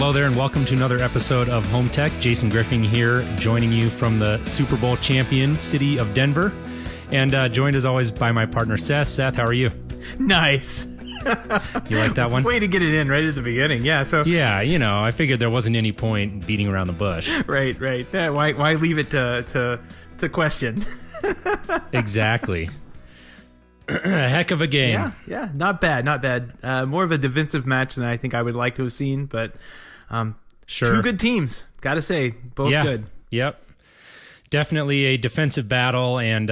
Hello there and welcome to another episode of Home Tech. Jason Griffin here, joining you from the Super Bowl champion city of Denver. And joined as always by my partner Seth. Seth, how are you? Nice. You like that one? Way to get it in right at the beginning. Yeah. So yeah, I figured there wasn't any point beating around the bush. Right. Yeah, why leave it to question? Exactly. A heck of a game. Yeah. Not bad. More of a defensive match than I think I would like to have seen, but sure. Two good teams. Got to say, both good. Yep. Definitely a defensive battle, and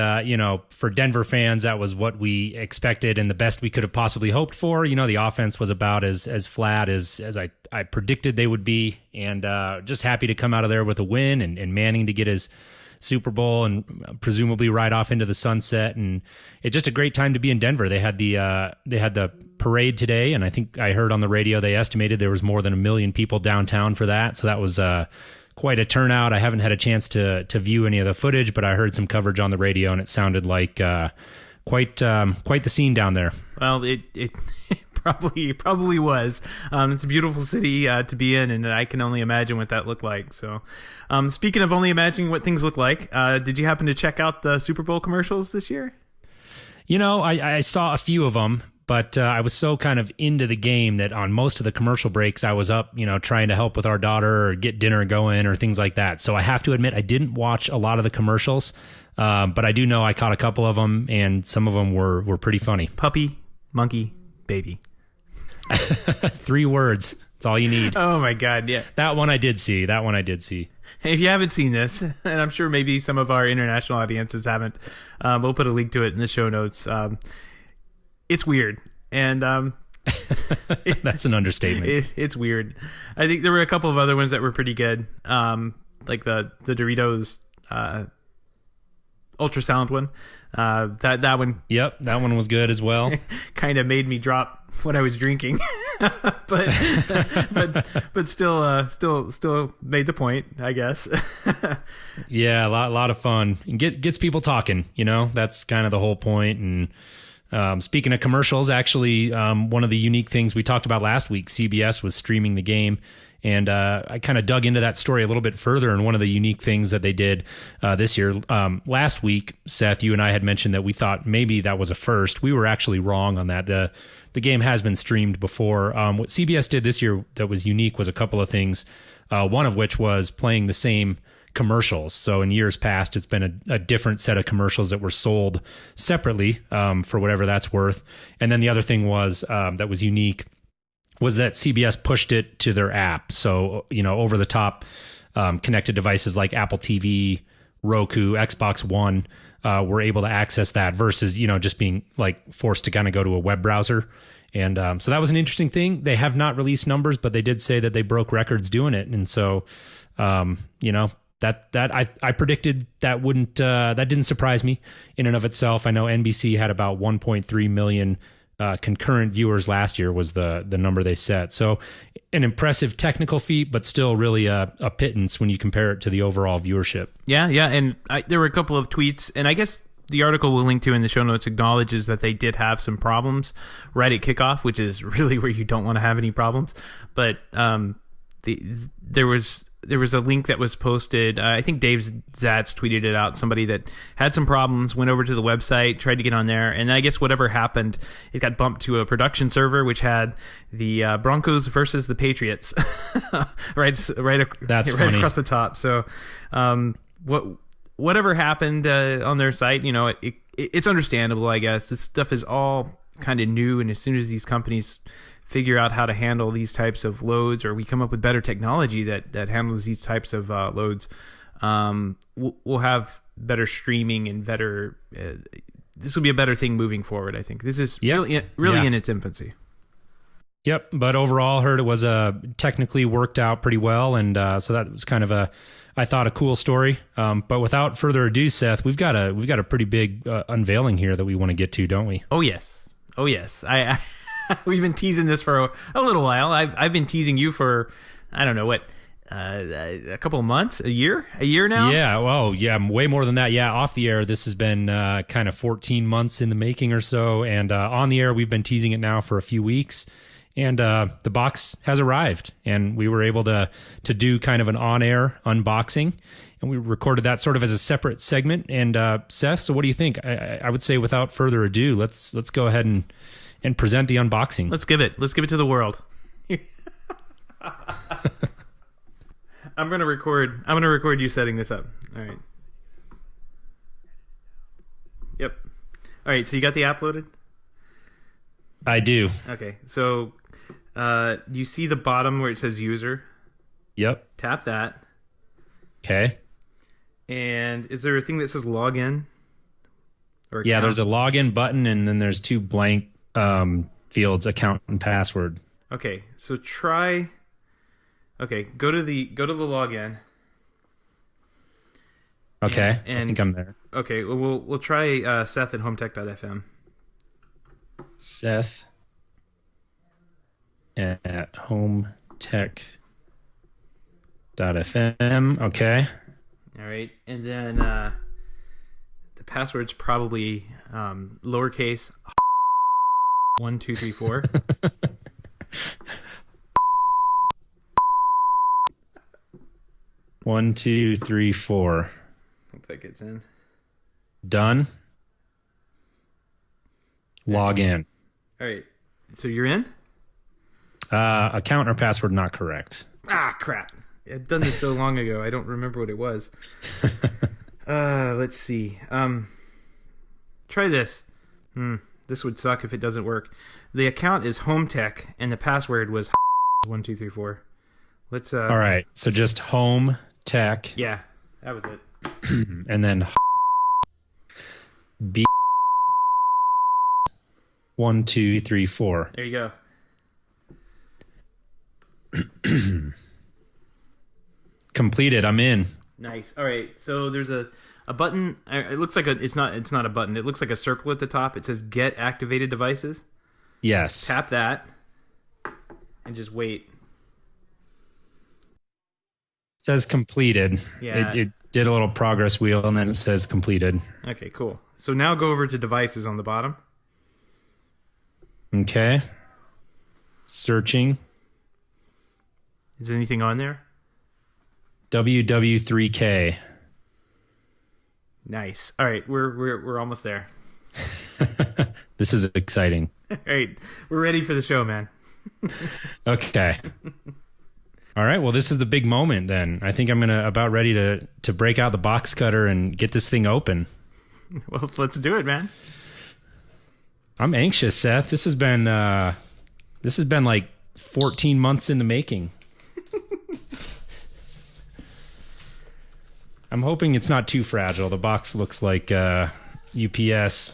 for Denver fans, that was what we expected and the best we could have possibly hoped for. The offense was about as flat as I predicted they would be, and just happy to come out of there with a win and Manning to get his Super Bowl and presumably ride off into the sunset. And it's just a great time to be in Denver. They had the parade today, and I think I heard on the radio they estimated there was more than 1 million people downtown for that. So that was quite a turnout. I haven't had a chance to view any of the footage, but I heard some coverage on the radio, and it sounded like quite the scene down there. Well, it probably was. It's a beautiful city to be in, and I can only imagine what that looked like. So, speaking of only imagining what things look like, did you happen to check out the Super Bowl commercials this year? I saw a few of them. But I was so kind of into the game that on most of the commercial breaks, I was up, trying to help with our daughter or get dinner going or things like that. So I have to admit, I didn't watch a lot of the commercials, but I do know I caught a couple of them, and some of them were pretty funny. Puppy, monkey, baby. 3 words. That's all you need. Oh, my God, yeah. That one I did see. If you haven't seen this, and I'm sure maybe some of our international audiences haven't, we'll put a link to it in the show notes. It's weird, and that's an understatement. It's weird. I think there were a couple of other ones that were pretty good, like the Doritos ultrasound one. That one. Yep, that one was good as well. Kind of made me drop what I was drinking, but still made the point, I guess. Yeah, a lot of fun. And gets people talking. That's kind of the whole point. And speaking of commercials, actually, one of the unique things we talked about last week, CBS was streaming the game, and I kind of dug into that story a little bit further. And one of the unique things that they did this year, last week, Seth, you and I had mentioned that we thought maybe that was a first. We were actually wrong on that. The game has been streamed before. What CBS did this year that was unique was a couple of things, one of which was playing the same commercials. So in years past, it's been a different set of commercials that were sold separately for whatever that's worth. And then the other thing was that was unique was that CBS pushed it to their app. So, over the top connected devices like Apple TV, Roku, Xbox One were able to access that versus, just being like forced to kind of go to a web browser. And so that was an interesting thing. They have not released numbers, but they did say that they broke records doing it. And so, that I predicted that wouldn't that didn't surprise me in and of itself. I know NBC had about 1.3 million concurrent viewers last year was the number they set. So an impressive technical feat, but still really a pittance when you compare it to the overall viewership. Yeah, and there were a couple of tweets, and I guess the article we'll link to in the show notes acknowledges that they did have some problems right at kickoff, which is really where you don't want to have any problems. But there was a link that was posted. I think Dave Zatz tweeted it out. Somebody that had some problems, went over to the website, tried to get on there, and I guess whatever happened, it got bumped to a production server, which had the Broncos versus the Patriots right across the top. So whatever happened on their site, it's understandable, I guess. This stuff is all kind of new, and as soon as these companies figure out how to handle these types of loads, or we come up with better technology that handles these types of loads, we'll have better streaming and better. This will be a better thing moving forward. I think this is really in its infancy. Yep, but overall, heard it was technically worked out pretty well, and so that was kind of I thought a cool story. But without further ado, Seth, we've got a pretty big unveiling here that we want to get to, don't we? Oh yes. I we've been teasing this for a little while. I've been teasing you for, I don't know what, a couple of months, a year now. Yeah. Well, yeah, way more than that. Yeah. Off the air, this has been kind of 14 months in the making or so. And on the air, we've been teasing it now for a few weeks. And the box has arrived, and we were able to do kind of an on-air unboxing, and we recorded that sort of as a separate segment. And Seth, so what do you think? I would say without further ado, let's go ahead and present the unboxing. Let's give it to the world. I'm gonna record you setting this up. All right. Yep. All right. So you got the app loaded? I do. Okay. So you see the bottom where it says user? Yep. Tap that. Okay. And is there a thing that says login? Or yeah, account? there's a login button, and then there's two blank fields, account and password. Okay. So try. Okay. Go to the login. Okay. And I think I'm there. Okay. Well, we'll try Seth at HomeTech.fm. Seth at HomeTech.fm. Okay. All right, and then the password's probably lowercase 1 2 3 4. One, two, three, four. Hope that gets in. Done. Log in. All right, so you're in? Account or password not correct. Ah, crap. I've done this so long ago, I don't remember what it was. Let's see. Try this. This would suck if it doesn't work. The account is HomeTech, and the password was 1 2 3 4. Let's. All right, so just HomeTech. Yeah, that was it. And then B 1 2 3 4. There you go. Completed. I'm in. Nice. All right. So there's a button. It looks like it's not a button. It looks like a circle at the top. It says Get Activated Devices. Yes. Tap that and just wait. It says completed. Yeah. It did a little progress wheel, and then it says completed. Okay, cool. So now go over to devices on the bottom. Okay. Searching. Is there anything on there? WW3K. Nice. All right, we're almost there. This is exciting. All right, we're ready for the show, man. Okay. All right. Well, this is the big moment then. I think I'm about ready to break out the box cutter and get this thing open. Well, let's do it, man. I'm anxious, Seth. This has been like 14 months in the making. I'm hoping it's not too fragile. The box looks like UPS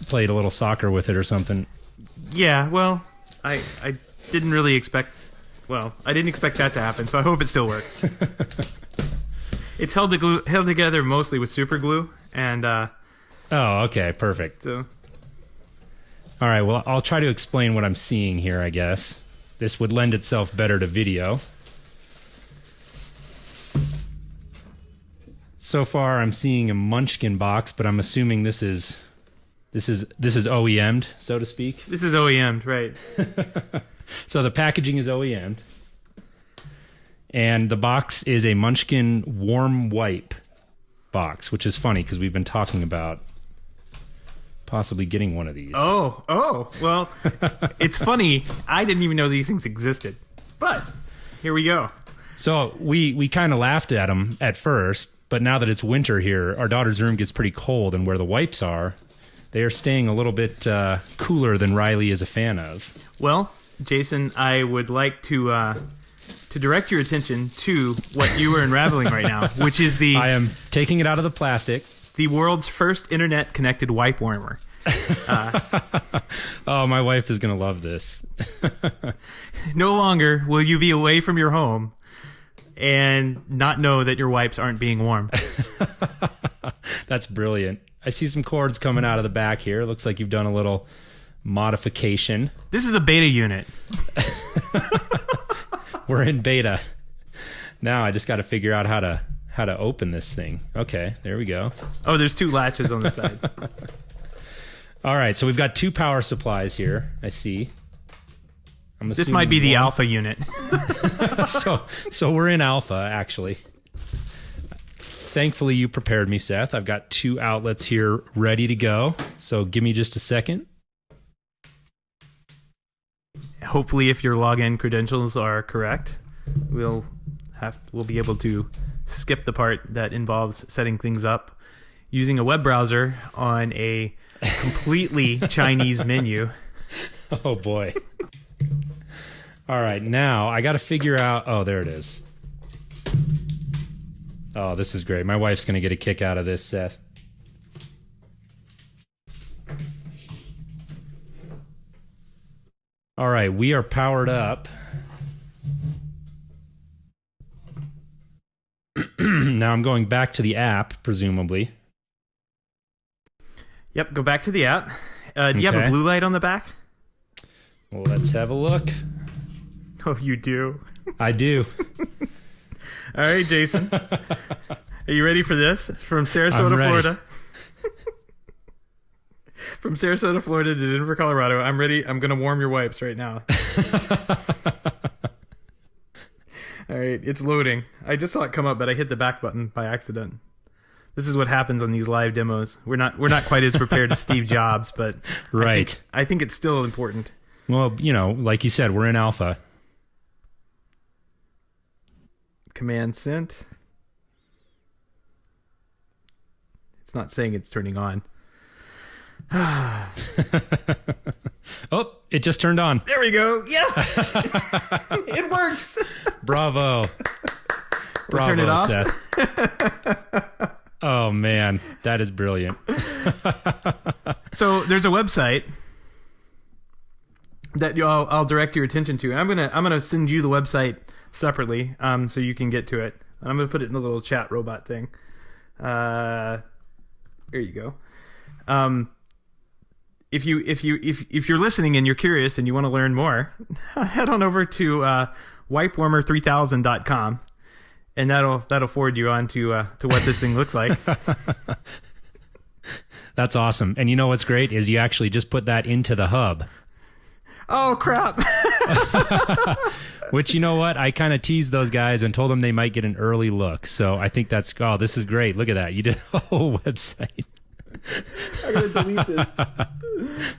played a little soccer with it or something. Yeah, well, I didn't really expect... Well, I didn't expect that to happen, so I hope it still works. It's held together mostly with super glue, and... Oh, okay, perfect. So... All right, well, I'll try to explain what I'm seeing here, I guess. This would lend itself better to video. So far, I'm seeing a Munchkin box, but I'm assuming this is OEM'd, so to speak. This is OEM'd, right. So the packaging is OEM'd. And the box is a Munchkin warm wipe box, which is funny because we've been talking about possibly getting one of these. Oh, well, it's funny. I didn't even know these things existed. But here we go. So we kind of laughed at them at first, but now that it's winter here, our daughter's room gets pretty cold, and where the wipes are, they are staying a little bit cooler than Riley is a fan of. Well, Jason, I would like to direct your attention to what you are unraveling right now, which is I am taking it out of the plastic. The world's first internet-connected wipe warmer. Oh, my wife is going to love this. No longer will you be away from your home and not know that your wipes aren't being warmed. That's brilliant. I see some cords coming out of the back here. Looks like you've done a little modification. This is a beta unit. We're in beta. Now I just got to figure out how to open this thing. Okay, there we go. Oh, there's two latches on the side. All right, so we've got two power supplies here, I see. This might be the alpha unit. So we're in alpha, actually. Thankfully, you prepared me, Seth. I've got 2 outlets here ready to go. So give me just a second. Hopefully, if your login credentials are correct, we'll be able to skip the part that involves setting things up using a web browser on a completely Chinese menu. Oh boy. All right, now I got to figure out. Oh, there it is. Oh, this is great. My wife's going to get a kick out of this, Seth. All right, we are powered up. Now I'm going back to the app, presumably. Yep, go back to the app. Do you have a blue light on the back? Well, let's have a look. Oh, you do? I do. All right, Jason. Are you ready for this? From Sarasota, Florida. From Sarasota, Florida to Denver, Colorado. I'm ready. I'm going to warm your wipes right now. All right, it's loading. I just saw it come up, but I hit the back button by accident. This is what happens on these live demos. We're not quite as prepared as Steve Jobs, but right. I think it's still important. Well, like you said, we're in alpha. Command sent. It's not saying it's turning on. Oh, it just turned on. There we go. Yes! It works. Bravo. Bravo, turn it off. Seth. Oh, man. That is brilliant. So there's a website that I'll direct your attention to. And I'm gonna send you the website separately, so you can get to it. I'm gonna put it in the little chat robot thing. There you go. If you're listening and you're curious and you want to learn more, head on over to wipewarmer3000.com, and that'll forward you on to what this thing looks like. That's awesome. And you know what's great is you actually just put that into the hub. Oh, crap. Which, you know what? I kind of teased those guys and told them they might get an early look. So I think this is great. Look at that. You did a whole website. I gotta delete this.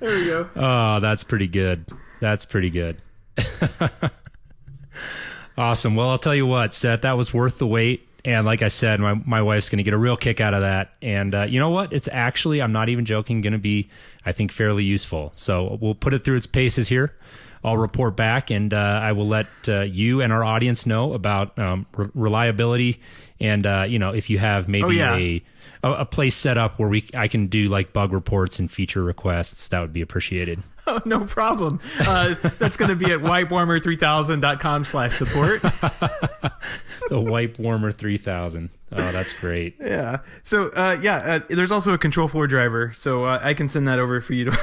There we go. Oh, that's pretty good. That's pretty good. Awesome. Well, I'll tell you what, Seth, that was worth the wait. And like I said, my wife's going to get a real kick out of that. And you know what? It's actually, I'm not even joking, going to be, I think, fairly useful. So we'll put it through its paces here. I'll report back, and I will let you and our audience know about reliability. And, if you have maybe a place set up where I can do like bug reports and feature requests, that would be appreciated. Oh, no problem. That's going to be at wipewarmer3000.com/support. The Wipewarmer 3000. Oh, that's great. Yeah. So, there's also a Control4 driver, so I can send that over for you to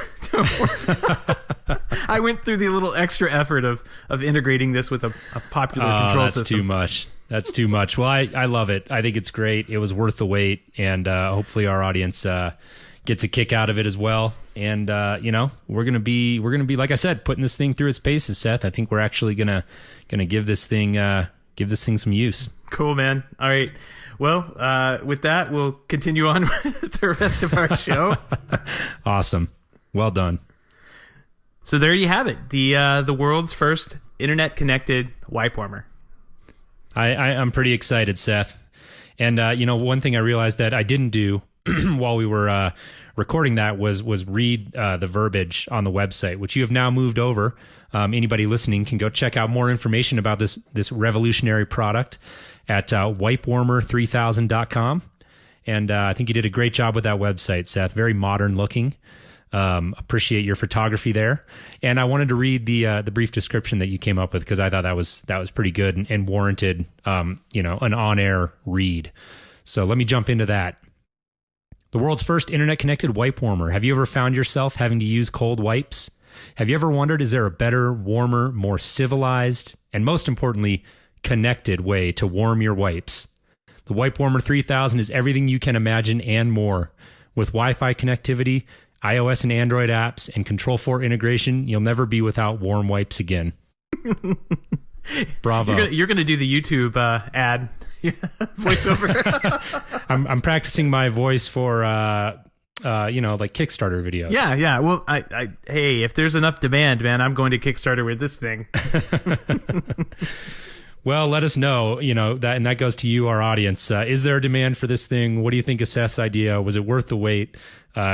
I went through the little extra effort of integrating this with a popular control system. That's too much. That's too much. Well, I love it. I think it's great. It was worth the wait, and hopefully our audience gets a kick out of it as well. And we're gonna be like I said, putting this thing through its paces, Seth. I think we're actually gonna give this thing some use. Cool, man. All right. Well, with that, we'll continue on with the rest of our show. Awesome. Well done. So there you have it. The world's first internet connected wipe warmer. I'm pretty excited, Seth. And one thing I realized that I didn't do while we were recording that was read the verbiage on the website, which you have now moved over. Anybody listening can go check out more information about this revolutionary product at wipewarmer3000.com. And I think you did a great job with that website, Seth. Very modern looking. Appreciate your photography there. And I wanted to read the brief description that you came up with, because I thought that was pretty good and warranted an on-air read. So let me jump into that. The world's first internet-connected wipe warmer. Have you ever found yourself having to use cold wipes? Have you ever wondered, is there a better, warmer, more civilized, and most importantly, connected way to warm your wipes? The Wipe Warmer 3000 is everything you can imagine and more. With Wi-Fi connectivity, iOS and Android apps, and Control4 integration, you'll never be without warm wipes again. Bravo. You're gonna do the YouTube ad voiceover. I'm practicing my voice for like Kickstarter videos. Yeah. Well, hey, if there's enough demand, man, I'm going to Kickstarter with this thing. Well, let us know, that goes to you, our audience. Is there a demand for this thing? What do you think of Seth's idea? Was it worth the wait?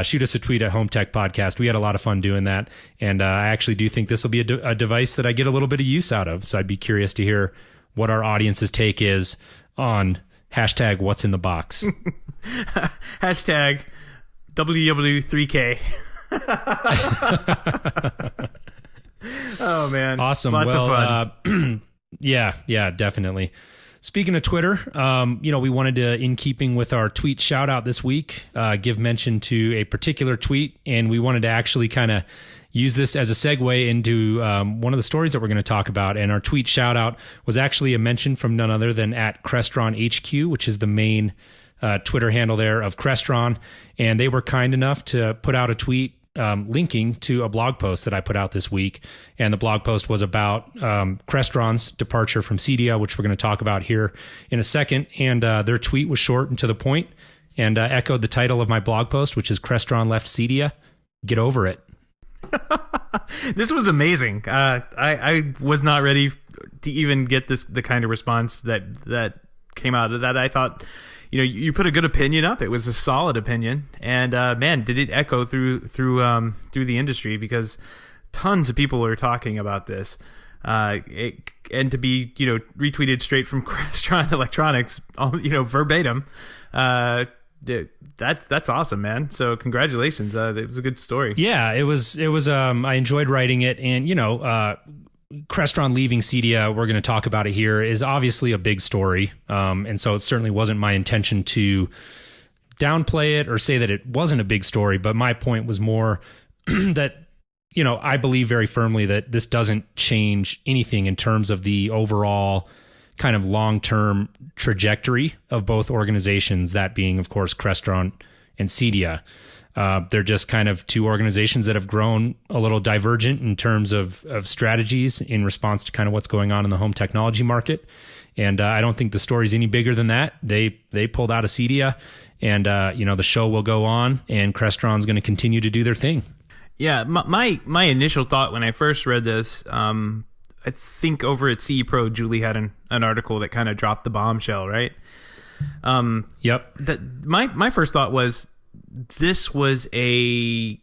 Shoot us a tweet at HomeTech Podcast. We had a lot of fun doing that. And I actually do think this will be a device that I get a little bit of use out of. So I'd be curious to hear what our audience's take is on hashtag what's in the box. Hashtag WW3K. Oh, man. Awesome. Lots of fun. Yeah, definitely. Speaking of Twitter, we wanted to, in keeping with our tweet shout out this week, give mention to a particular tweet, and we wanted to actually kind of use this as a segue into one of the stories that we're going to talk about. And our tweet shout out was actually a mention from none other than at Crestron HQ, which is the main Twitter handle there of Crestron. And they were kind enough to put out a tweet linking to a blog post that I put out this week. And the blog post was about Crestron's departure from Cedia, which we're going to talk about here in a second. And their tweet was short and to the point and echoed the title of my blog post, which is Crestron left Cedia. Get over it. This was amazing. I was not ready to even get the kind of response that came out of that. I thought, you put a good opinion up. It was a solid opinion, and man, did it echo through the industry, because tons of people are talking about this. And to be retweeted straight from Crestron Electronics, verbatim. That's awesome, man. So congratulations. It was a good story. Yeah, it was I enjoyed writing it, and Crestron leaving Cedia, we're going to talk about it here, is obviously a big story. And so it certainly wasn't my intention to downplay it or say that it wasn't a big story, but my point was more that I believe very firmly that this doesn't change anything in terms of the overall kind of long-term trajectory of both organizations, that being, of course, Crestron and Cedia. They're just kind of two organizations that have grown a little divergent in terms of strategies in response to kind of what's going on in the home technology market. And I don't think the story's any bigger than that. They pulled out of Cedia, and the show will go on, and Crestron's going to continue to do their thing. Yeah, my initial thought when I first read this, I think over at CE Pro, Julie had an article that kind of dropped the bombshell, right? Yep. My first thought was, this was when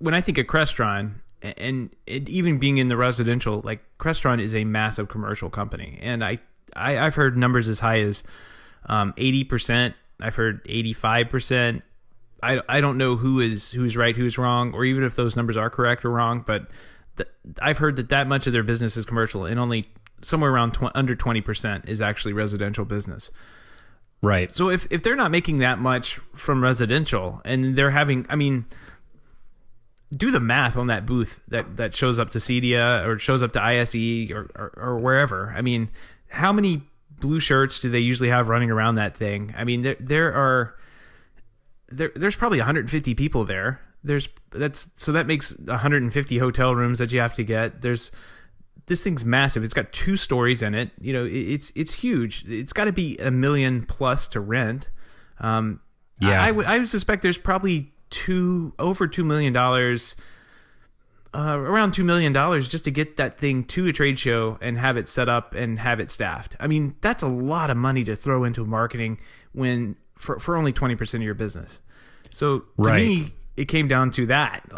I think of Crestron, and it even being in the residential, like, Crestron is a massive commercial company, and I've heard numbers as high as 80%. I've heard 85%. I don't know who's right, who's wrong, or even if those numbers are correct or wrong, but I've heard that much of their business is commercial, and only somewhere around under 20% is actually residential business. Right. So if they're not making that much from residential, and they're having, do the math on that booth that shows up to Cedia or shows up to ISE or wherever. How many blue shirts do they usually have running around that thing? There's probably 150 people there. So that makes 150 hotel rooms that you have to get. This thing's massive. It's got 2 stories in it. It's huge. It's got to be $1 million plus to rent. Yeah, I would suspect there's probably over $2 million, around $2 million just to get that thing to a trade show and have it set up and have it staffed. That's a lot of money to throw into marketing when for only 20% of your business. So to me, it came down to that,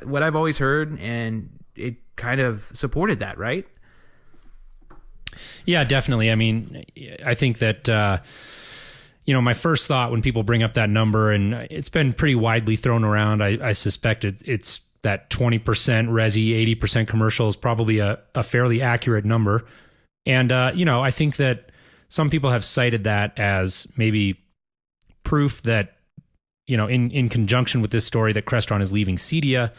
what I've always heard, and it kind of supported that, right? Yeah, definitely. I think that, my first thought when people bring up that number, and it's been pretty widely thrown around, I suspect it's that 20% resi, 80% commercial is probably a fairly accurate number. And, I think that some people have cited that as maybe proof that, in conjunction with this story that Crestron is leaving Cedia,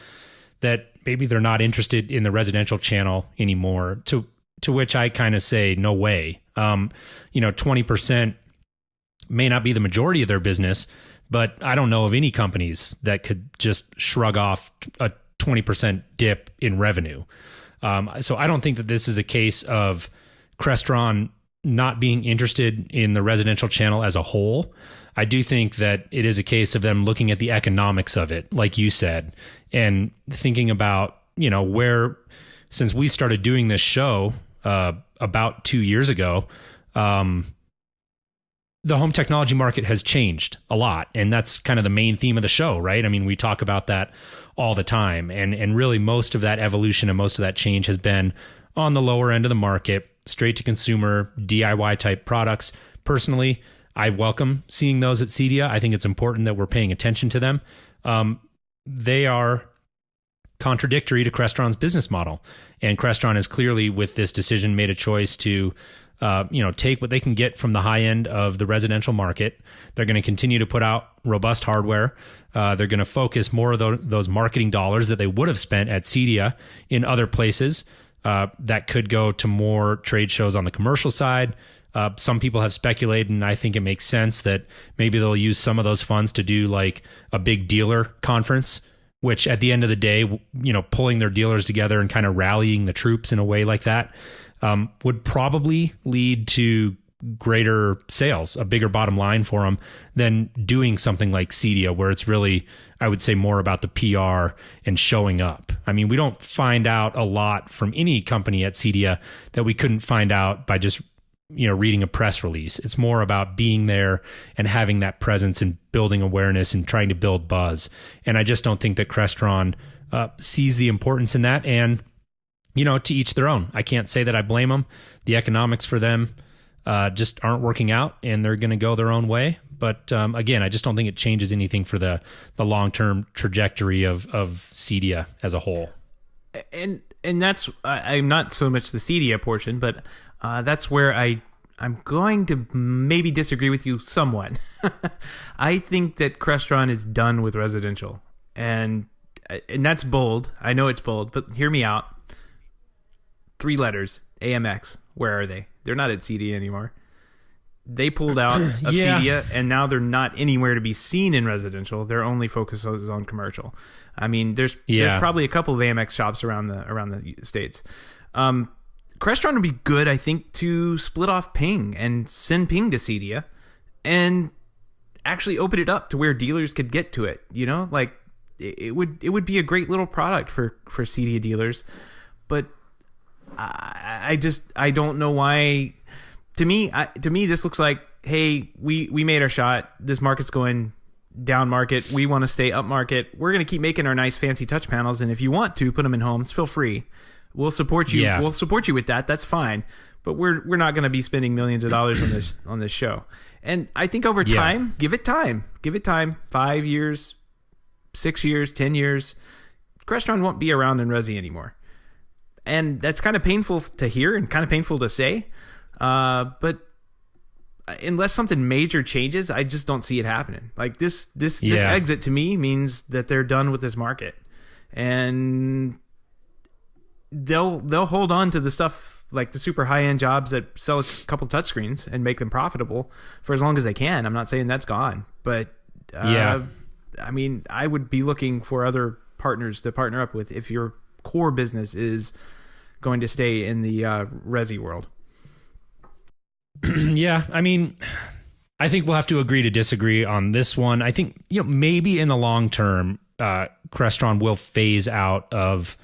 that maybe they're not interested in the residential channel anymore, to which I kind of say, no way. 20% may not be the majority of their business, but I don't know of any companies that could just shrug off a 20% dip in revenue. So I don't think that this is a case of Crestron not being interested in the residential channel as a whole. I do think that it is a case of them looking at the economics of it, like you said, and thinking about, where, since we started doing this show about 2 years ago, the home technology market has changed a lot. And that's kind of the main theme of the show, right? I mean, we talk about that all the time. And really most of that evolution and most of that change has been on the lower end of the market, straight to consumer, DIY type products. Personally, I welcome seeing those at Cedia. I think it's important that we're paying attention to them. They are contradictory to Crestron's business model. And Crestron has clearly, with this decision, made a choice to take what they can get from the high end of the residential market. They're going to continue to put out robust hardware. They're going to focus more of those marketing dollars that they would have spent at Cedia in other places that could go to more trade shows on the commercial side. Some people have speculated, and I think it makes sense that maybe they'll use some of those funds to do like a big dealer conference, which at the end of the day, pulling their dealers together and kind of rallying the troops in a way like that would probably lead to greater sales, a bigger bottom line for them than doing something like Cedia, where it's really, I would say, more about the PR and showing up. I mean, we don't find out a lot from any company at Cedia that we couldn't find out by just reading a press release. It's more about being there and having that presence and building awareness and trying to build buzz. And I just don't think that Crestron sees the importance in that. And to each their own. I can't say that I blame them. The economics for them just aren't working out, and they're going to go their own way. But again, I just don't think it changes anything for the long-term trajectory of Cedia as a whole. And that's, I'm not so much the Cedia portion, but that's where I'm going to maybe disagree with you somewhat. I think that Crestron is done with residential, and that's bold. I know it's bold, but hear me out. 3 letters, AMX. Where are they? They're not at Cedia anymore. They pulled out of Cedia, and now they're not anywhere to be seen in residential. Their only focus is on commercial. I mean, there's probably a couple of AMX shops around the states. Crestron would be good, I think, to split off Ping and send Ping to Cedia, and actually open it up to where dealers could get to it. Like it would be a great little product for Cedia dealers, but I don't know why. To me, this looks like, hey, we made our shot. This market's going down market. We want to stay up market. We're going to keep making our nice fancy touch panels, and if you want to put them in homes, feel free. We'll support you. Yeah. We'll support you with that. That's fine. But we're not going to be spending millions of dollars on this show. And I think over time, give it time. 5 years, 6 years, 10 years. Crestron won't be around in Resi anymore. And that's kind of painful to hear and kind of painful to say. But unless something major changes, I just don't see it happening. Like this exit to me means that they're done with this market, and they'll hold on to the stuff like the super high end jobs that sell a couple touchscreens and make them profitable for as long as they can. I'm not saying that's gone, but I mean, I would be looking for other partners to partner up with if your core business is going to stay in the Resi world. Yeah, I mean, I think we'll have to agree to disagree on this one. I think maybe in the long term, Crestron will phase out of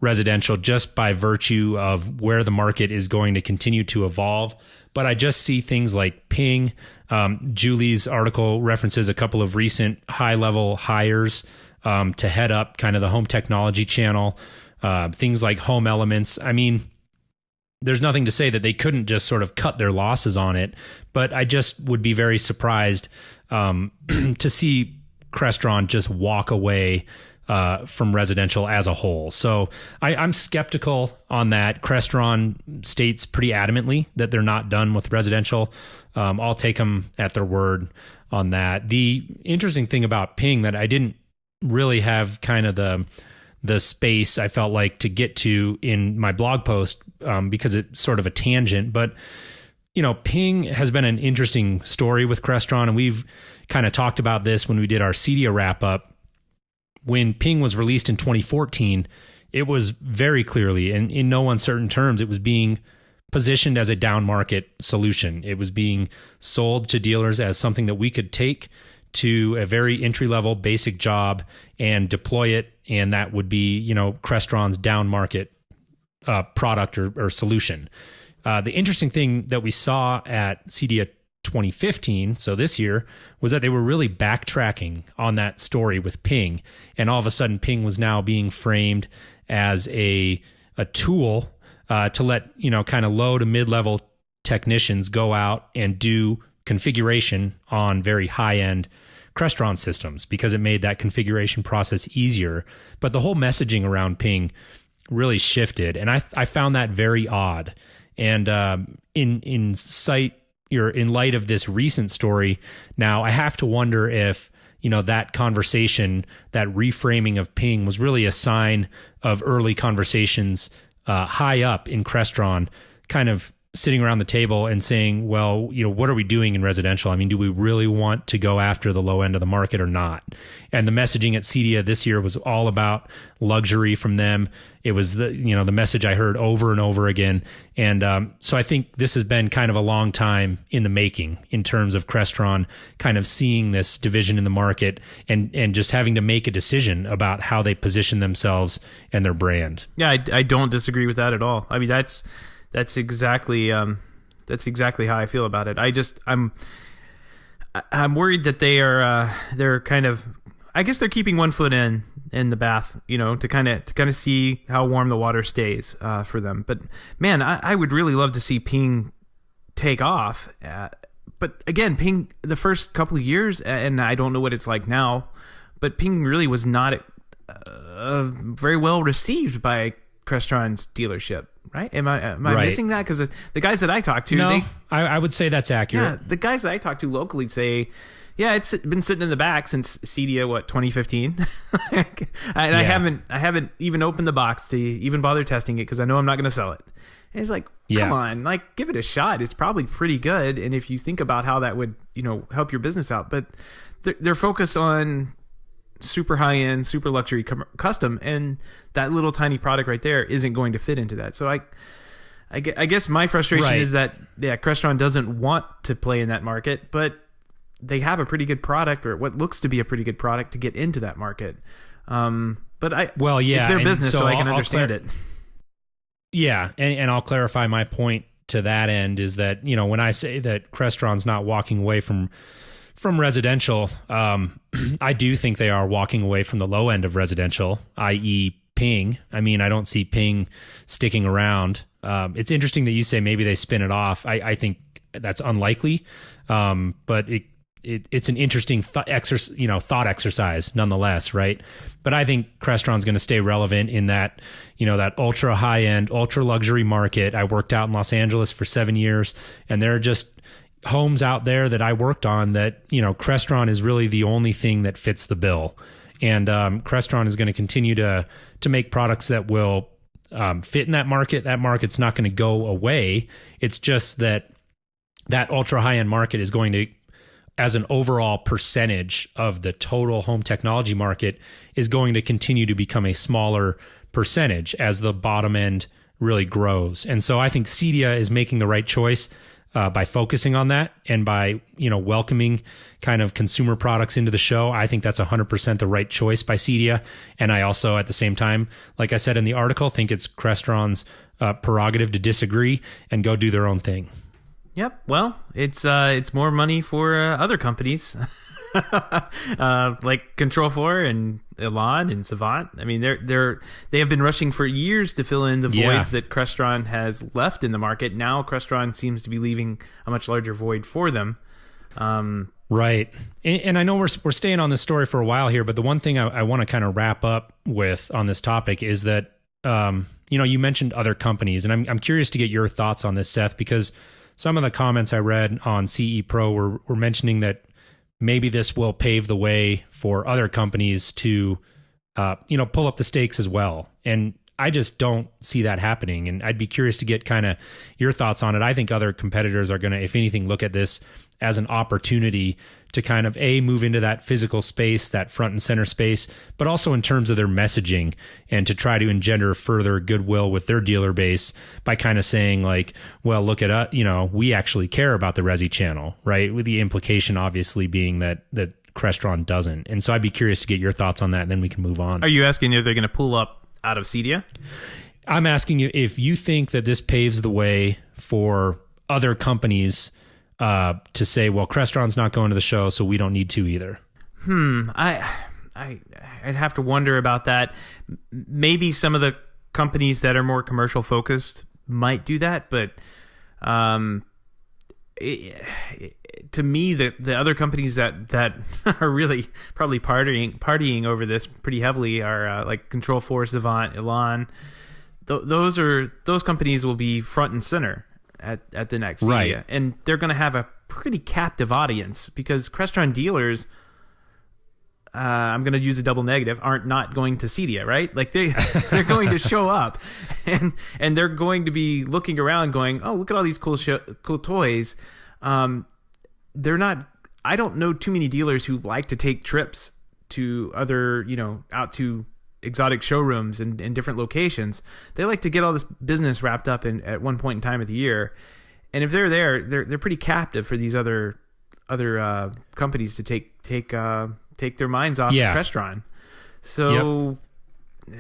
residential just by virtue of where the market is going to continue to evolve. But I just see things like Ping. Julie's article references a couple of recent high-level hires to head up kind of the home technology channel, things like Home Elements. I mean, there's nothing to say that they couldn't just sort of cut their losses on it, but I just would be very surprised to see Crestron just walk away from residential as a whole. So I'm skeptical on that. Crestron states pretty adamantly that they're not done with residential. I'll take them at their word on that. The interesting thing about Ping that I didn't really have kind of the space I felt like to get to in my blog post because it's sort of a tangent, but Ping has been an interesting story with Crestron, and we've kind of talked about this when we did our Cedia wrap up. When Ping was released in 2014, it was very clearly, and in no uncertain terms, it was being positioned as a down market solution. It was being sold to dealers as something that we could take to a very entry level basic job and deploy it. And that would be, Crestron's down market product or solution. The interesting thing that we saw at CEDIA 2015, so this year, was that they were really backtracking on that story with Ping. And all of a sudden, Ping was now being framed as a tool to let, kind of low to mid-level technicians go out and do configuration on very high-end Crestron systems, because it made that configuration process easier. But the whole messaging around Ping really shifted, and I found that very odd. And in light of this recent story, now I have to wonder if that conversation, that reframing of Ping, was really a sign of early conversations high up in Crestron, kind of sitting around the table and saying, well, what are we doing in residential? I mean, do we really want to go after the low end of the market or not? And the messaging at CEDIA this year was all about luxury from them. It was the message I heard over and over again. And so I think this has been kind of a long time in the making in terms of Crestron kind of seeing this division in the market and just having to make a decision about how they position themselves and their brand. Yeah, I don't disagree with that at all. I mean, that's exactly how I feel about it. I'm worried that they're kind of, I guess they're keeping one foot in the bath, to kind of see how warm the water stays for them. But man, I would really love to see Ping take off. But again, Ping, the first couple of years, and I don't know what it's like now, but Ping really was not very well received by Crestron's dealership. Right? Am I missing that? Because the guys that I talk to, no, I would say that's accurate. Yeah, the guys that I talk to locally say, yeah, it's been sitting in the back since CEDIA 2015, and I haven't even opened the box to even bother testing it because I know I'm not going to sell it. And it's like, come on, like give it a shot. It's probably pretty good, and if you think about how that would help your business out, but they're focused on super high end, super luxury custom, and that little tiny product right there isn't going to fit into that. So I guess my frustration is that Crestron doesn't want to play in that market, but they have a pretty good product, or what looks to be a pretty good product, to get into that market. But it's their business, so I can understand it. Yeah, and I'll clarify my point to that end is that when I say that Crestron's not walking away from residential, I do think they are walking away from the low end of residential, i.e. Ping. I mean, I don't see Ping sticking around. It's interesting that you say maybe they spin it off. I think that's unlikely, but it's an interesting thought exercise nonetheless, right? But I think Crestron's going to stay relevant in that, that ultra high end, ultra luxury market. I worked out in Los Angeles for 7 years, and there are just homes out there that I worked on that, Crestron is really the only thing that fits the bill. And Crestron is going to continue to make products that will fit in that market. That market's not going to go away. It's just that ultra high-end market is going to, as an overall percentage of the total home technology market, is going to continue to become a smaller percentage as the bottom end really grows. And so I think CEDIA is making the right choice by focusing on that and by, welcoming kind of consumer products into the show. I think that's 100% the right choice by CEDIA. And I also, at the same time, like I said in the article, think it's Crestron's prerogative to disagree and go do their own thing. Yep. Well, it's more money for other companies like Control4 and Elan and Savant. I mean, they have been rushing for years to fill in the voids that Crestron has left in the market. Now Crestron seems to be leaving a much larger void for them. Right. And I know we're staying on this story for a while here, but the one thing I want to kind of wrap up with on this topic is that, you mentioned other companies, and I'm curious to get your thoughts on this, Seth, because some of the comments I read on CE Pro were mentioning that maybe this will pave the way for other companies to, pull up the stakes as well. And I just don't see that happening. And I'd be curious to get kind of your thoughts on it. I think other competitors are going to, if anything, look at this as an opportunity to kind of move into that physical space, that front and center space, but also in terms of their messaging and to try to engender further goodwill with their dealer base by kind of saying like, well, look at us, we actually care about the Resi channel, right? With the implication obviously being that Crestron doesn't. And so I'd be curious to get your thoughts on that, and then we can move on. Are you asking if they're going to pull up out of Cedia? I'm asking you if you think that this paves the way for other companies to say, well, Crestron's not going to the show, so we don't need to either. I'd have to wonder about that. Maybe some of the companies that are more commercial focused might do that, but to me, the other companies that are really probably partying over this pretty heavily are like Control4, Savant, Elan. Those companies will be front and center at the next right, Cedia, and they're going to have a pretty captive audience because Crestron dealers, I'm going to use a double negative, aren't not going to Cedia, right? Like they're going to show up, and they're going to be looking around, going, "Oh, look at all these cool toys." They're not. I don't know too many dealers who like to take trips to other, out to exotic showrooms and different locations. They like to get all this business wrapped up at one point in time of the year, and if they're there, they're pretty captive for these other companies to take their minds off Crestron. So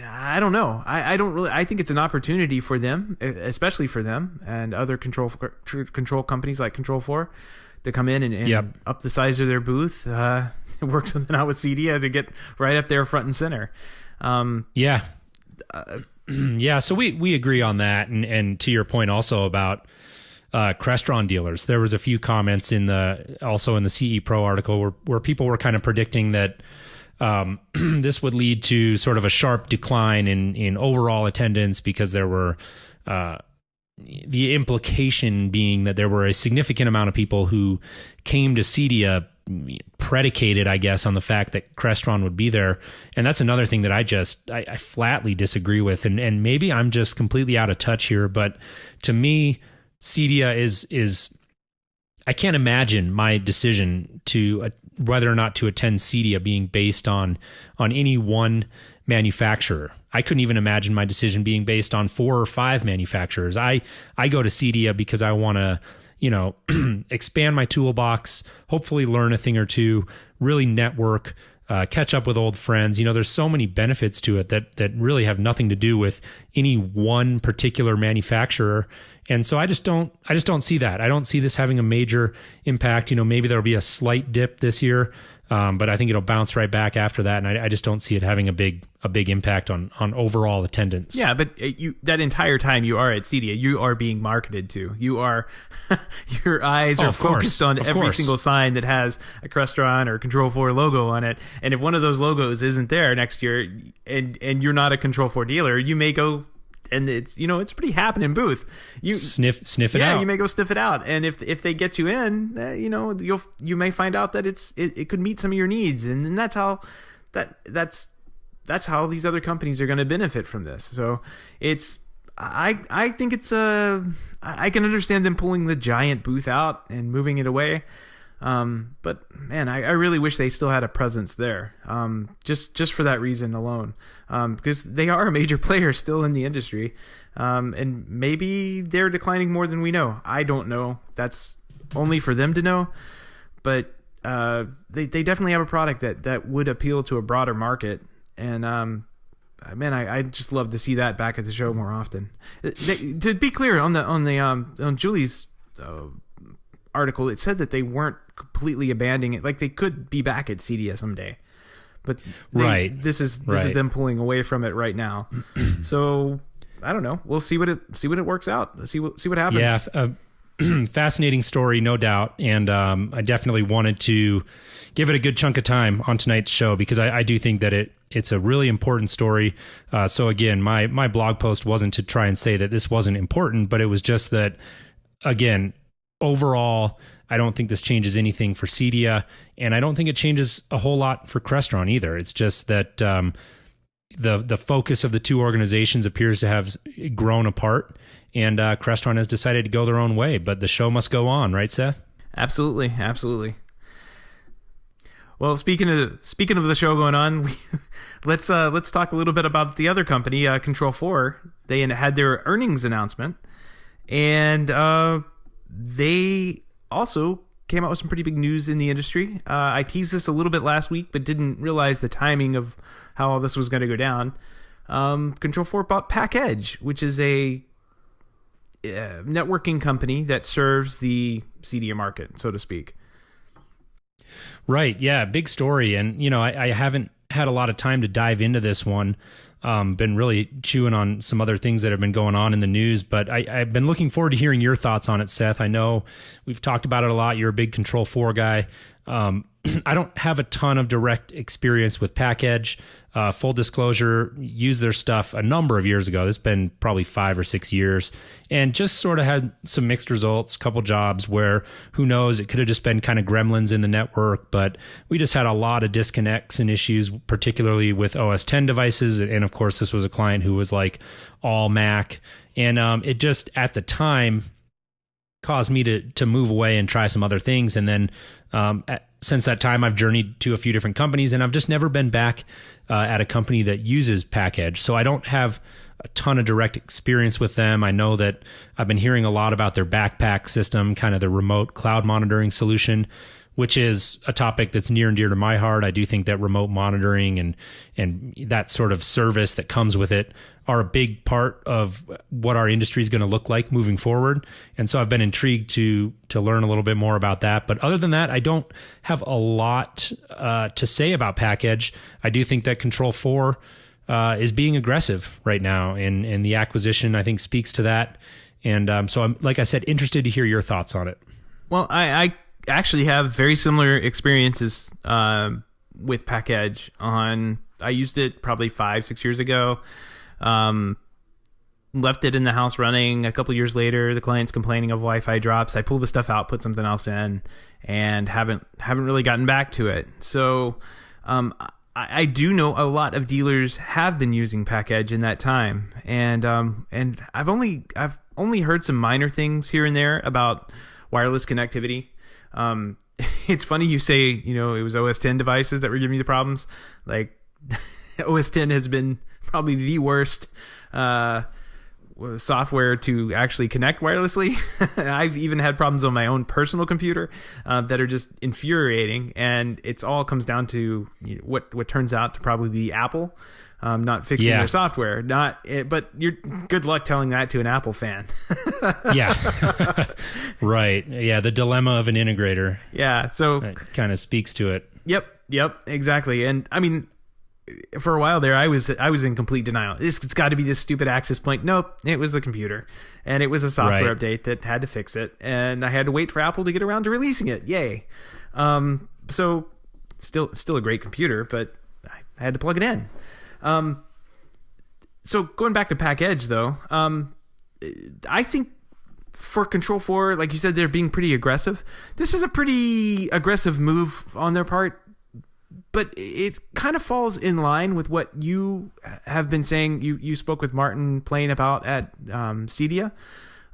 I don't know. I don't really. I think it's an opportunity for them, especially for them and other control companies like Control4 to come in and up the size of their booth, work something out with Cedia to get right up there front and center. So we agree on that, and to your point also about Crestron dealers, there was a few comments in the CE Pro article where people were kind of predicting that this would lead to sort of a sharp decline in overall attendance because there were the implication being that there were a significant amount of people who came to Cedia predicated, I guess, on the fact that Crestron would be there. And that's another thing that I flatly disagree with. And maybe I'm just completely out of touch here, but to me, Cedia is I can't imagine my decision to whether or not to attend Cedia being based on any one manufacturer. I couldn't even imagine my decision being based on 4 or 5 manufacturers. I go to Cedia because I want to, expand my toolbox, hopefully learn a thing or two, really network, catch up with old friends. There's so many benefits to it that really have nothing to do with any one particular manufacturer. And so I just don't see that. I don't see this having a major impact. Maybe there'll be a slight dip this year, but I think it'll bounce right back after that. And I just don't see it having a big impact on overall attendance. Yeah, but that entire time you are at Cedia, you are being marketed to. You are your eyes are focused on every single sign that has a Crestron or Control4 logo on it. And if one of those logos isn't there next year, and you're not a Control4 dealer, you may go. And it's it's pretty happening booth. You sniff it out. Yeah, you may go sniff it out, and if they get you in, you may find out that it could meet some of your needs, and then that's how these other companies are going to benefit from this. So I think it's I can understand them pulling the giant booth out and moving it away. But man, I really wish they still had a presence there. Just for that reason alone. Because they are a major player still in the industry. And maybe they're declining more than we know. I don't know. That's only for them to know. But, they definitely have a product that would appeal to a broader market. And, man, I just love to see that back at the show more often. To be clear on Julie's, article, it said that they weren't completely abandoning it. Like they could be back at Cedia someday, but this is them pulling away from it right now. So I don't know. We'll see what it works out. Let's see what happens. Yeah, fascinating story, no doubt. And I definitely wanted to give it a good chunk of time on tonight's show because I do think that it's a really important story. So again, my blog post wasn't to try and say that this wasn't important, but it was just that, again, overall, I don't think this changes anything for Cedia, and I don't think it changes a whole lot for Crestron either. It's just that the focus of the two organizations appears to have grown apart, and Crestron has decided to go their own way. But the show must go on, right, Seth? Absolutely, absolutely. Well, speaking of the show going on, let's talk a little bit about the other company, Control4. They had their earnings announcement, and they also came out with some pretty big news in the industry. I teased this a little bit last week, but didn't realize the timing of how all this was going to go down. Control4 bought PackEdge, which is a networking company that serves the CDM market, so to speak. Right. Yeah. Big story. And, I haven't had a lot of time to dive into this one. Been really chewing on some other things that have been going on in the news, but I've been looking forward to hearing your thoughts on it, Seth. I know we've talked about it a lot. You're a big Control4 guy. I don't have a ton of direct experience with PackEdge. Full disclosure, used their stuff a number of years ago. It's been probably 5 or 6 years, and just sort of had some mixed results, couple jobs where, who knows, it could have just been kind of gremlins in the network, but we just had a lot of disconnects and issues, particularly with OS 10 devices. And of course, this was a client who was like all Mac. And it just, at the time, caused me to move away and try some other things. And then since that time, I've journeyed to a few different companies, and I've just never been back at a company that uses PackEdge. So I don't have a ton of direct experience with them. I know that I've been hearing a lot about their backpack system, kind of the remote cloud monitoring solution, which is a topic that's near and dear to my heart. I do think that remote monitoring and that sort of service that comes with it are a big part of what our industry is going to look like moving forward. And so I've been intrigued to learn a little bit more about that. But other than that, I don't have a lot to say about PackEdge. I do think that Control4 is being aggressive right now, and the acquisition, I think, speaks to that. And so I'm, like I said, interested to hear your thoughts on it. Well, I actually have very similar experiences with PackEdge. I used it probably 5-6 years ago. Left it in the house running. A couple years later, the client's complaining of Wi-Fi drops. I pull the stuff out, put something else in, and haven't really gotten back to it. So I do know a lot of dealers have been using PackEdge in that time, and I've only heard some minor things here and there about wireless connectivity. It's funny you say, it was OS 10 devices that were giving me the problems. Like, OS 10 has been probably the worst software to actually connect wirelessly. I've even had problems on my own personal computer that are just infuriating, and it's all comes down to what turns out to probably be Apple not fixing their software. But you're good luck telling that to an Apple fan. Yeah. Right. Yeah, the dilemma of an integrator. Yeah, so that kind of speaks to it. Yep, exactly. And I mean, for a while there, I was in complete denial. It's got to be this stupid access point. Nope, it was the computer, and it was a software update that had to fix it, and I had to wait for Apple to get around to releasing it. Yay! So still a great computer, but I had to plug it in. So going back to PackEdge though, I think for Control4, like you said, they're being pretty aggressive. This is a pretty aggressive move on their part, but it kind of falls in line with what you have been saying. You spoke with Martin Plain about at Cedia.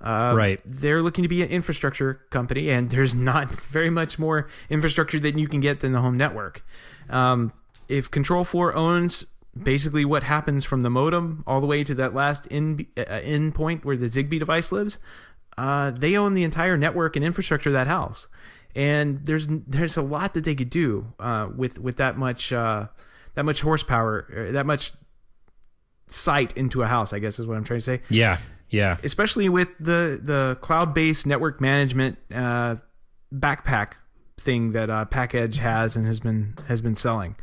Right. They're looking to be an infrastructure company, and there's not very much more infrastructure that you can get than the home network. If Control4 owns basically what happens from the modem all the way to that last end point where the Zigbee device lives, they own the entire network and infrastructure of that house. And there's a lot that they could do with that much horsepower, that much sight into a house, I guess is what I'm trying to say. Yeah. Especially with the cloud-based network management backpack thing that PackEdge has and has been selling.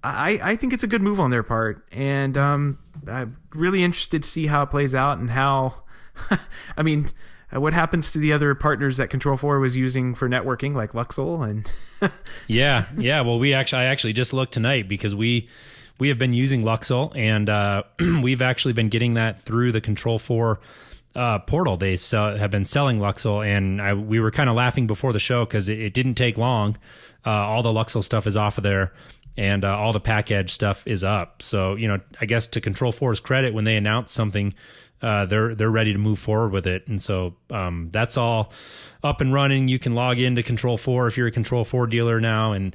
I think it's a good move on their part, and I'm really interested to see how it plays out and how. I mean, what happens to the other partners that Control4 was using for networking, like Luxol and. Yeah. Well, I actually just looked tonight because we have been using Luxol, and we've actually been getting that through the Control4 portal. They have been selling Luxol, and we were kind of laughing before the show because it didn't take long. All the Luxol stuff is off of there. and all the pack edge stuff is up. So, I guess to Control4's credit, when they announce something, they're ready to move forward with it. And so that's all up and running. You can log into Control4 if you're a Control4 dealer now and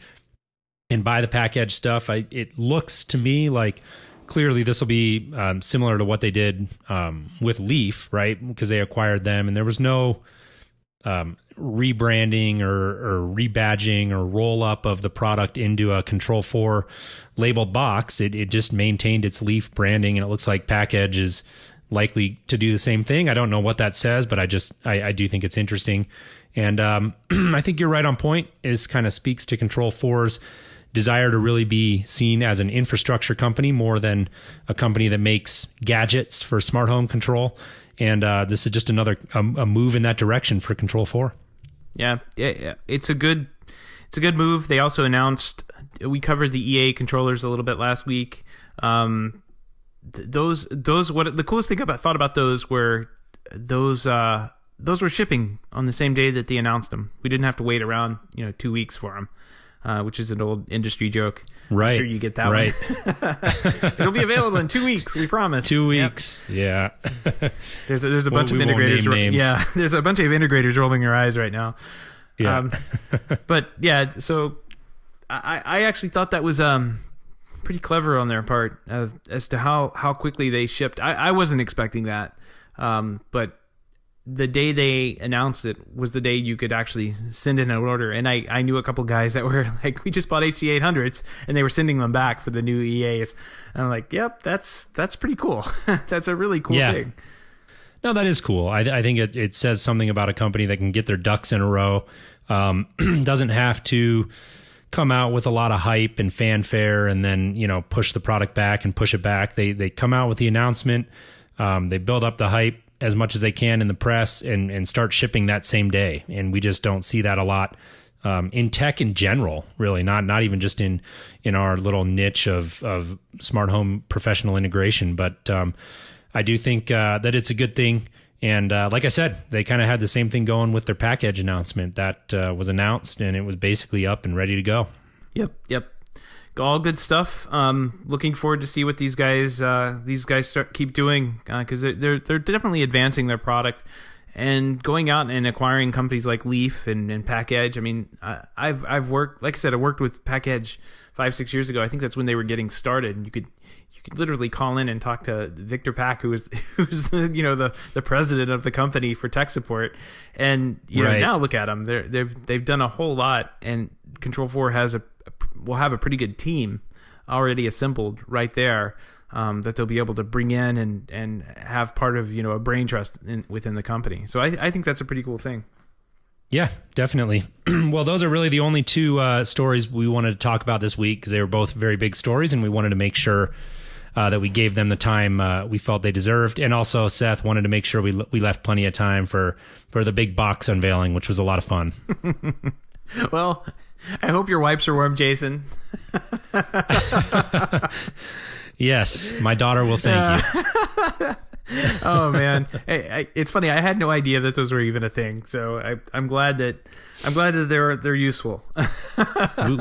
buy the pack edge stuff. It looks to me like clearly this will be similar to what they did with Leaf, right? Because they acquired them, and there was no rebranding or rebadging or roll up of the product into a Control4 labeled box. It just maintained its Leaf branding, and it looks like pack edge is likely to do the same thing. I don't know what that says, but I do think it's interesting. And I think you're right on point. Is kind of speaks to Control4's desire to really be seen as an infrastructure company more than a company that makes gadgets for smart home control. And this is just another a move in that direction for Control4. Yeah. It's a good move. They also announced, we covered the EA controllers a little bit last week. Those what the coolest thing thought about those were those were shipping on the same day that they announced them. We didn't have to wait around 2 weeks for them. Which is an old industry joke. Right. I'm sure you get that right. one. It'll be available in 2 weeks, we promise. 2 weeks. Yep. Yeah. There's a bunch of integrators. Yeah, there's a bunch of integrators rolling their eyes right now. Yeah. But yeah, so I actually thought that was pretty clever on their part as to how quickly they shipped. I wasn't expecting that, but the day they announced it was the day you could actually send in an order. And I knew a couple guys that were like, we just bought HC800s, and they were sending them back for the new EAs. And I'm like, yep, that's pretty cool. That's a really cool thing. No, that is cool. I think it says something about a company that can get their ducks in a row. Doesn't have to come out with a lot of hype and fanfare and then, push the product back and push it back. They come out with the announcement. They build up the hype as much as they can in the press and start shipping that same day. And we just don't see that a lot in tech in general, really, not even just in our little niche of smart home professional integration. But I do think that it's a good thing. And like I said, they kind of had the same thing going with their pack edge announcement that was announced, and it was basically up and ready to go. Yep. All good stuff. Looking forward to see what these guys keep doing, because they're definitely advancing their product and going out and acquiring companies like Leaf and Pack Edge. I mean, I've worked, like I said, I worked with Pack Edge 5-6 years ago. I think that's when they were getting started, and you could literally call in and talk to Victor Pack, who's the president of the company for tech support. And now look at them. They've done a whole lot, and Control4 will have a pretty good team already assembled right there, that they'll be able to bring in and have part of a brain trust within the company. So I think that's a pretty cool thing. Yeah, definitely. Well, those are really the only two stories we wanted to talk about this week, because they were both very big stories, and we wanted to make sure that we gave them the time we felt they deserved. And also, Seth wanted to make sure we left plenty of time for the big box unveiling, which was a lot of fun. Well, I hope your wipes are warm, Jason. Yes, my daughter will thank you. Oh man, it's funny. I had no idea that those were even a thing. So I'm glad that they're useful.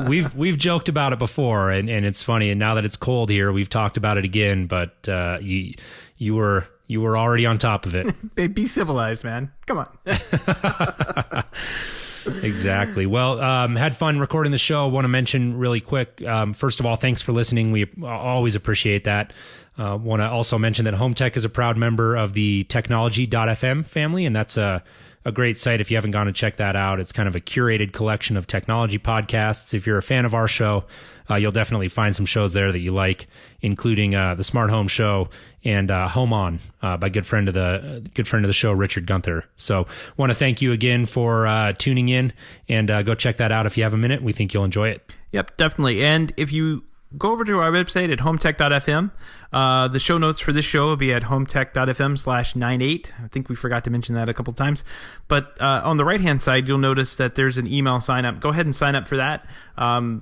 We've joked about it before, and it's funny. And now that it's cold here, we've talked about it again. But you were already on top of it. Be civilized, man. Come on. Exactly. Well, had fun recording the show. Want to mention really quick, first of all, thanks for listening. We always appreciate that. Want to also mention that HomeTech is a proud member of the Technology.fm family, and that's a great site. If you haven't gone to check that out, it's kind of a curated collection of technology podcasts. If you're a fan of our show, you'll definitely find some shows there that you like, including the Smart Home Show and Home On by good friend of the show, Richard Gunther. So want to thank you again for tuning in, and go check that out if you have a minute. We think you'll enjoy it. Yep, definitely. And if you go over to our website at HomeTech.fm, the show notes for this show will be at HomeTech.fm/98. I think we forgot to mention that a couple times. But on the right-hand side, you'll notice that there's an email sign-up. Go ahead and sign up for that.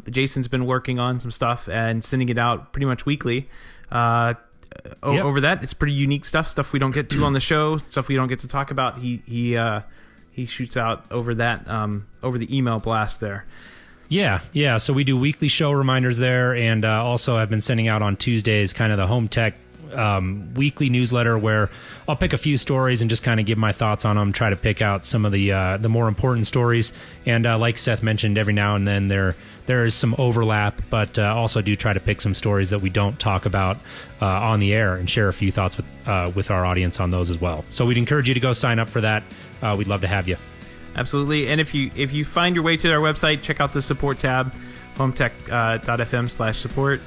Jason's been working on some stuff and sending it out pretty much weekly. Over that, it's pretty unique stuff we don't get to on the show, stuff we don't get to talk about. He shoots out over that over the email blast there. Yeah. So we do weekly show reminders there, and also I've been sending out on Tuesdays kind of the Home Tech weekly newsletter where I'll pick a few stories and just kind of give my thoughts on them, try to pick out some of the more important stories. And like Seth mentioned, every now and then there is some overlap, but also do try to pick some stories that we don't talk about on the air and share a few thoughts with our audience on those as well. So we'd encourage you to go sign up for that. We'd love to have you. Absolutely. And if you find your way to our website, check out the support tab, HomeTech.fm/support.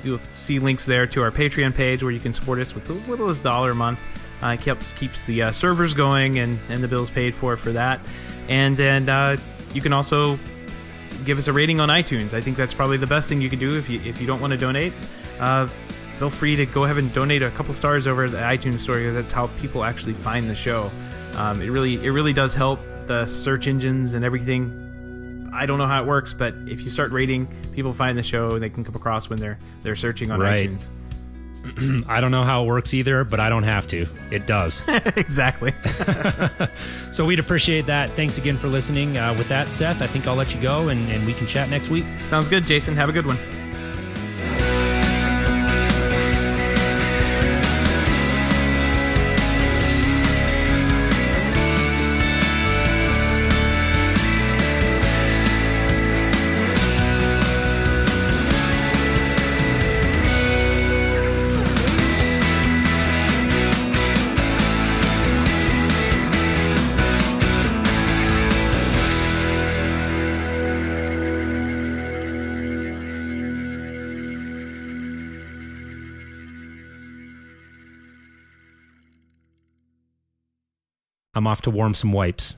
You'll see links there to our Patreon page where you can support us with as little as $1 a month. It keeps the servers going and the bills paid for that. And then you can also give us a rating on iTunes. I think that's probably the best thing you can do if you don't want to donate. Feel free to go ahead and donate a couple stars over at the iTunes store, because that's how people actually find the show. It really does help the search engines and everything. I don't know how it works, but if you start rating, people find the show and they can come across when they're searching on iTunes. I don't know how it works either, but I don't have to. It does. Exactly. So we'd appreciate that. Thanks again for listening. With that, Seth, I think I'll let you go and we can chat next week. Sounds good, Jason. Have a good one. I'm off to warm some wipes.